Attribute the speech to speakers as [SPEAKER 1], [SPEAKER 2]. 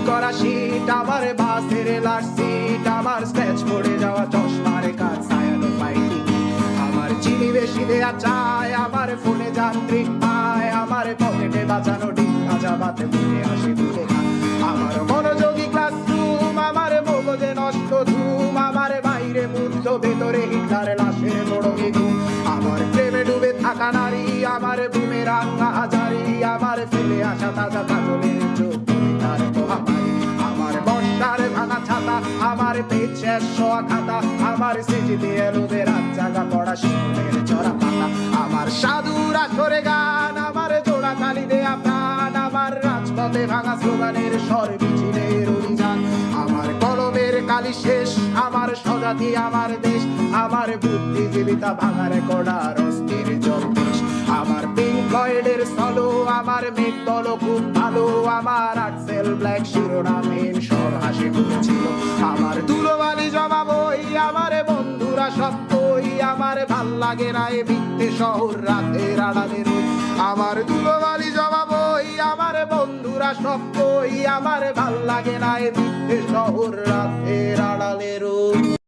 [SPEAKER 1] করা শীত, আমার বাসের লাস্ট সিট, আমার স্ক্র্যাচ পড়ে যাওয়া চশমার কাজ, ছায়ানো ফাইটিং, আমার চিনি বেশি দেয়া চায়, আমার ফোনে যান্ত্রিক পায়, আমার পকেটে বাঁচানো ডিম ভাজা ভাতে মুখে আসে তুলে খায়, আমার মনোযোগী ক্লাসরুম, আমার মগজে নষ্ট ধুম, আমার বাইরে মুগ্ধ ভেতরে হিটলার লাশের মোড়কে ঘুম, আমার প্রেমে ডুবে থাকা নারী, আমার বুমেরাঙ্গা হাজারি, আমার ফেলে আসা তাজা কাজলের চোখ তার মহামারী, আমার বর্ষার ভাঙা ছাতা, আমার পেট শেষ শোয়া খাতা, আমার স্মৃতিতে এলোদের রাত জাগা পড়া শিশুদের চড়া পাতা, আমার সাধুর আসরে গান, আমার জোড়া তালি দেয়া প্রাণ, আমার রাজপথে ভাঙা স্লোগানের স্বর মিছিলের অভিযান, আমার কলমের কালি শেষ, আমার স্বজাতি আমার দেশ, আমার বুদ্ধিজীবিতা ভাঙা রেকর্ডার অস্থির জলদেশ, আমার পিঙ্ক ফ্লয়েডের সলো, আমার মেঘ দল খুব ভালো, আমার আক্সেল ব্ল্যাক শিরোনামহীন সব হাসি খুঁজছিল, আমার ধুলোবালি জমা বই, আমার বন্ধুরা সত্যই, আমার ভাল লাগে না এ মিথ্যে শহর রাতের আড়ালে রই, আমার ধুলোবালি জমা বই, আমার বন্ধুরা সত্যই, আমার ভাল লাগে না এ মিথ্যে শহর রাতের আড়ালে রই।